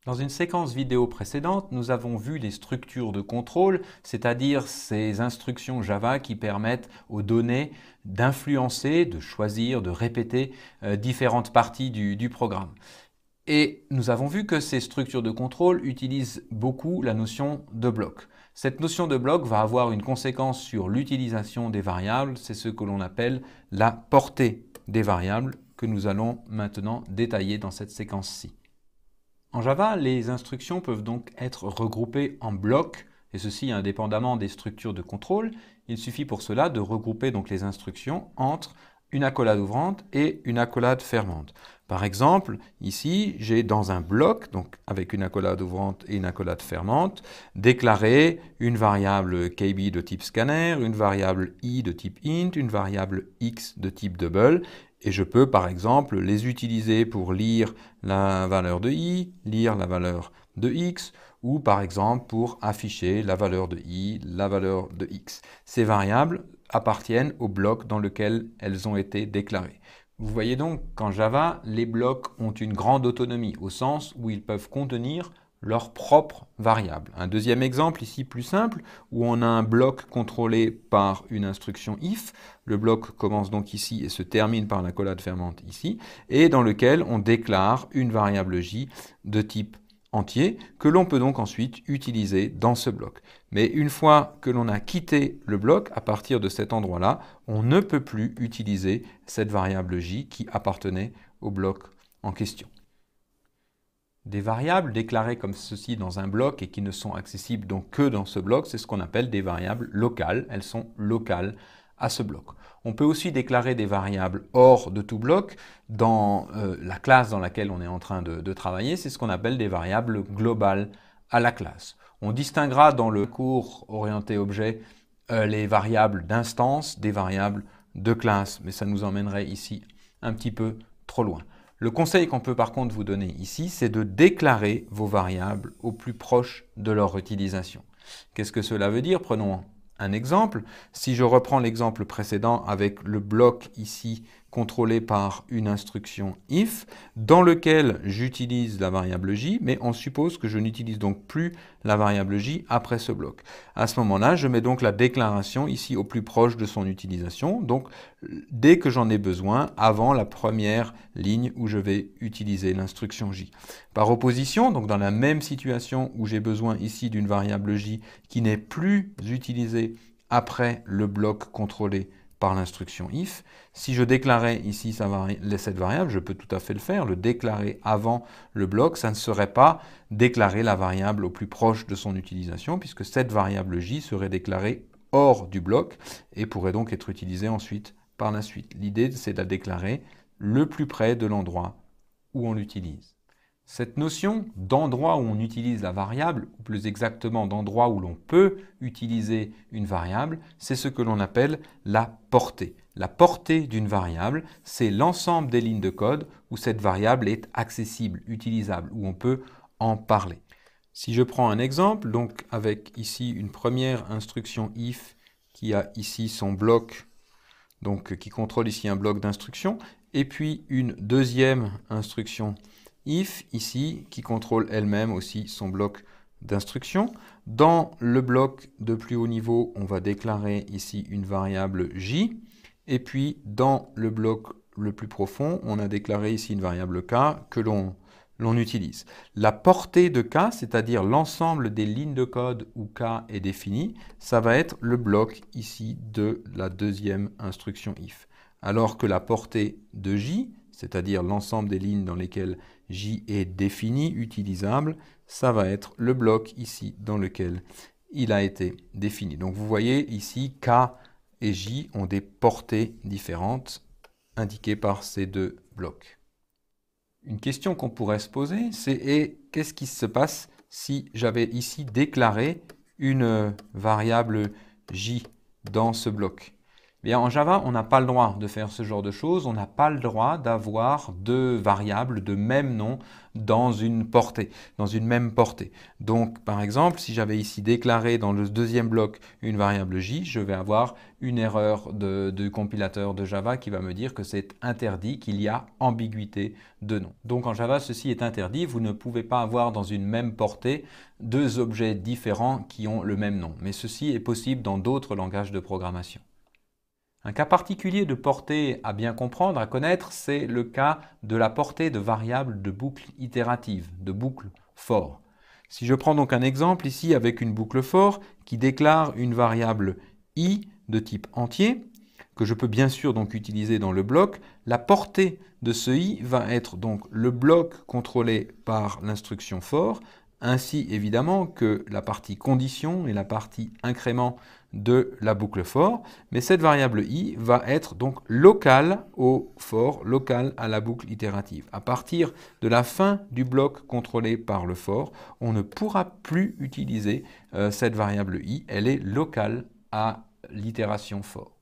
Dans une séquence vidéo précédente, nous avons vu les structures de contrôle, c'est-à-dire ces instructions Java qui permettent aux données d'influencer, de choisir, de répéter différentes parties du programme. Et nous avons vu que ces structures de contrôle utilisent beaucoup la notion de bloc. Cette notion de bloc va avoir une conséquence sur l'utilisation des variables, c'est ce que l'on appelle la portée des variables que nous allons maintenant détailler dans cette séquence-ci. En Java, les instructions peuvent donc être regroupées en blocs, et ceci indépendamment des structures de contrôle. Il suffit pour cela de regrouper donc les instructions entre une accolade ouvrante et une accolade fermante. Par exemple, ici, j'ai dans un bloc, donc avec une accolade ouvrante et une accolade fermante, déclaré une variable kb de type scanner, une variable i de type int, une variable x de type double, et je peux par exemple les utiliser pour lire la valeur de i, lire la valeur de x, ou par exemple pour afficher la valeur de i, la valeur de x. Ces variables appartiennent au bloc dans lequel elles ont été déclarées. Vous voyez donc qu'en Java, les blocs ont une grande autonomie, au sens où ils peuvent contenir leurs propres variables. Un deuxième exemple ici plus simple, où on a un bloc contrôlé par une instruction if. Le bloc commence donc ici et se termine par l'accolade fermante ici, et dans lequel on déclare une variable j de type entier, que l'on peut donc ensuite utiliser dans ce bloc. Mais une fois que l'on a quitté le bloc, à partir de cet endroit-là, on ne peut plus utiliser cette variable j qui appartenait au bloc en question. Des variables déclarées comme ceci dans un bloc et qui ne sont accessibles donc que dans ce bloc, c'est ce qu'on appelle des variables locales. Elles sont locales à ce bloc. On peut aussi déclarer des variables hors de tout bloc dans la classe dans laquelle on est en train de travailler. C'est ce qu'on appelle des variables globales à la classe. On distinguera dans le cours orienté objet les variables d'instance des variables de classe, mais ça nous emmènerait ici un petit peu trop loin. Le conseil qu'on peut par contre vous donner ici, c'est de déclarer vos variables au plus proche de leur utilisation. Qu'est-ce que cela veut dire? Prenons un exemple. Si je reprends l'exemple précédent avec le bloc ici contrôlé par une instruction if, dans lequel j'utilise la variable j, mais on suppose que je n'utilise donc plus la variable j après ce bloc. À ce moment-là, je mets donc la déclaration ici au plus proche de son utilisation, donc dès que j'en ai besoin, avant la première ligne où je vais utiliser l'instruction j. Par opposition, donc dans la même situation où j'ai besoin ici d'une variable j qui n'est plus utilisée après le bloc contrôlé par l'instruction if, si je déclarais ici cette variable, je peux tout à fait le faire, le déclarer avant le bloc, ça ne serait pas déclarer la variable au plus proche de son utilisation, puisque cette variable j serait déclarée hors du bloc et pourrait donc être utilisée ensuite par la suite. L'idée, c'est de la déclarer le plus près de l'endroit où on l'utilise. Cette notion d'endroit où on utilise la variable, ou plus exactement d'endroit où l'on peut utiliser une variable, c'est ce que l'on appelle la portée. La portée d'une variable, c'est l'ensemble des lignes de code où cette variable est accessible, utilisable, où on peut en parler. Si je prends un exemple, donc avec ici une première instruction if qui a ici son bloc, donc qui contrôle ici un bloc d'instruction, et puis une deuxième instruction if, ici, qui contrôle elle-même aussi son bloc d'instruction. Dans le bloc de plus haut niveau, on va déclarer ici une variable j. Et puis, dans le bloc le plus profond, on a déclaré ici une variable k que l'on utilise. La portée de k, c'est-à-dire l'ensemble des lignes de code où k est défini, ça va être le bloc ici de la deuxième instruction if. Alors que la portée de j, c'est-à-dire l'ensemble des lignes dans lesquelles j est défini, utilisable, ça va être le bloc ici dans lequel il a été défini. Donc vous voyez ici, k et j ont des portées différentes indiquées par ces deux blocs. Une question qu'on pourrait se poser, c'est qu'est-ce qui se passe si j'avais ici déclaré une variable j dans ce bloc? Bien, en Java, on n'a pas le droit de faire ce genre de choses. On n'a pas le droit d'avoir deux variables de même nom dans une portée, dans une même portée. Donc, par exemple, si j'avais ici déclaré dans le deuxième bloc une variable j, je vais avoir une erreur du compilateur de Java qui va me dire que c'est interdit, qu'il y a ambiguïté de nom. Donc, en Java, ceci est interdit. Vous ne pouvez pas avoir dans une même portée deux objets différents qui ont le même nom. Mais ceci est possible dans d'autres langages de programmation. Un cas particulier de portée à bien comprendre, à connaître, c'est le cas de la portée de variables de boucle itérative, de boucle for. Si je prends donc un exemple ici avec une boucle for qui déclare une variable i de type entier, que je peux bien sûr donc utiliser dans le bloc, la portée de ce i va être donc le bloc contrôlé par l'instruction for, ainsi évidemment que la partie condition et la partie incrément de la boucle for, mais cette variable i va être donc locale au for, locale à la boucle itérative. À partir de la fin du bloc contrôlé par le for, on ne pourra plus utiliser cette variable i, elle est locale à l'itération for.